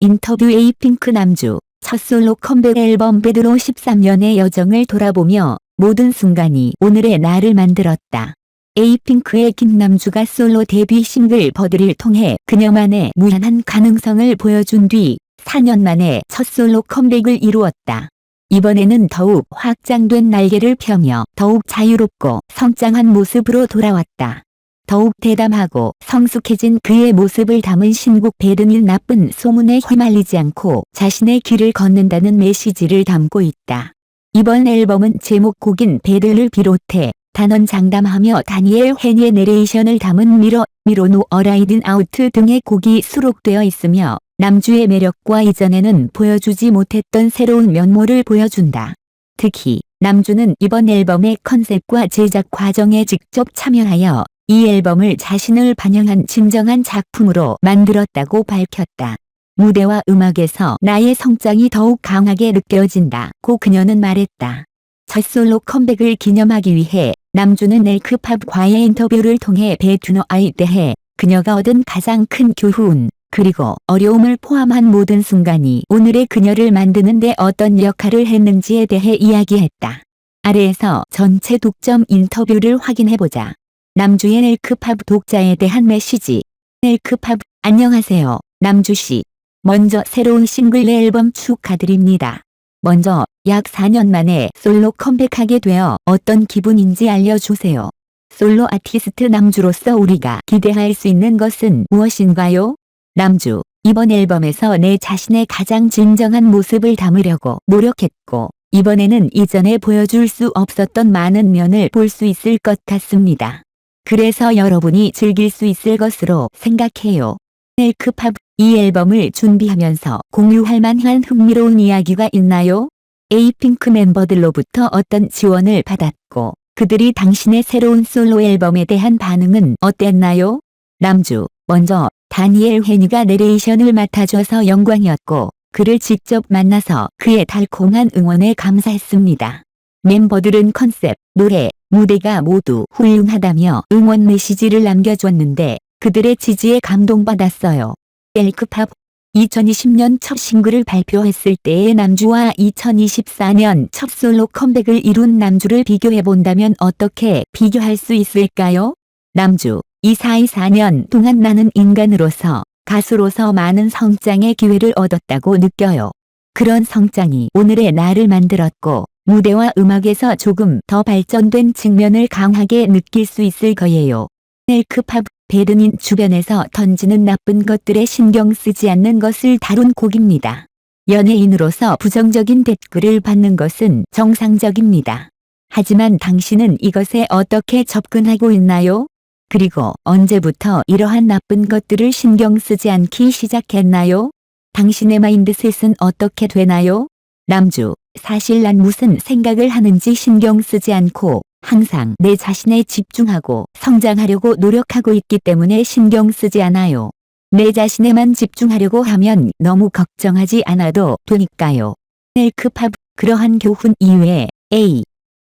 인터뷰 에이핑크 남주 첫 솔로 컴백 앨범 배드로 13년의 여정을 돌아보며 모든 순간이 오늘의 나를 만들었다. 에이핑크의 김남주가 솔로 데뷔 싱글 버드를 통해 그녀만의 무한한 가능성을 보여준 뒤 4년 만에 첫 솔로 컴백을 이루었다. 이번에는 더욱 확장된 날개를 펴며 더욱 자유롭고 성장한 모습으로 돌아왔다. 더욱 대담하고 성숙해진 그의 모습을 담은 신곡 배드는 나쁜 소문에 휘말리지 않고 자신의 길을 걷는다는 메시지를 담고 있다. 이번 앨범은 제목곡인 배드를 비롯해 단원 장담하며 다니엘 헤니의 내레이션을 담은 미러 노 어라이든 아우트 등의 곡이 수록되어 있으며 남주의 매력과 이전에는 보여주지 못했던 새로운 면모를 보여준다. 특히 남주는 이번 앨범의 컨셉과 제작 과정에 직접 참여하여 이 앨범을 자신을 반영한 진정한 작품으로 만들었다고 밝혔다. 무대와 음악에서 나의 성장이 더욱 강하게 느껴진다고 그녀는 말했다. 첫 솔로 컴백을 기념하기 위해 남주는 엘크팝과의 인터뷰를 통해 배드너에 대해 그녀가 얻은 가장 큰 교훈, 그리고 어려움을 포함한 모든 순간이 오늘의 그녀를 만드는 데 어떤 역할을 했는지에 대해 이야기했다. 아래에서 전체 독점 인터뷰를 확인해보자. 남주의 엘크팝 독자에 대한 메시지. 엘크팝, 안녕하세요, 남주씨. 먼저 새로운 싱글 앨범 축하드립니다. 먼저 약 4년 만에 솔로 컴백하게 되어 어떤 기분인지 알려주세요. 솔로 아티스트 남주로서 우리가 기대할 수 있는 것은 무엇인가요? 남주, 이번 앨범에서 내 자신의 가장 진정한 모습을 담으려고 노력했고, 이번에는 이전에 보여줄 수 없었던 많은 면을 볼 수 있을 것 같습니다. 그래서 여러분이 즐길 수 있을 것으로 생각해요. 엘크팝, 이 앨범을 준비하면서 공유할 만한 흥미로운 이야기가 있나요? 에이핑크 멤버들로부터 어떤 지원을 받았고 그들이 당신의 새로운 솔로 앨범에 대한 반응은 어땠나요? 남주, 먼저 다니엘 헤니가 내레이션을 맡아줘서 영광이었고 그를 직접 만나서 그의 달콤한 응원에 감사했습니다. 멤버들은 컨셉, 노래, 무대가 모두 훌륭하다며 응원 메시지를 남겨줬는데 그들의 지지에 감동받았어요. 엘크팝, 2020년 첫 싱글을 발표했을 때의 남주와 2024년 첫 솔로 컴백을 이룬 남주를 비교해본다면 어떻게 비교할 수 있을까요? 남주, 24년 동안 나는 인간으로서, 가수로서 많은 성장의 기회를 얻었다고 느껴요. 그런 성장이 오늘의 나를 만들었고 무대와 음악에서 조금 더 발전된 측면을 강하게 느낄 수 있을 거예요. 엘크팝, 배드는 주변에서 던지는 나쁜 것들에 신경 쓰지 않는 것을 다룬 곡입니다. 연예인으로서 부정적인 댓글을 받는 것은 정상적입니다. 하지만 당신은 이것에 어떻게 접근하고 있나요? 그리고 언제부터 이러한 나쁜 것들을 신경 쓰지 않기 시작했나요? 당신의 마인드셋은 어떻게 되나요? 남주, 사실 난 무슨 생각을 하는지 신경 쓰지 않고 항상 내 자신에 집중하고 성장하려고 노력하고 있기 때문에 신경 쓰지 않아요. 내 자신에만 집중하려고 하면 너무 걱정하지 않아도 되니까요. 엘크팝, 그러한 교훈 이후에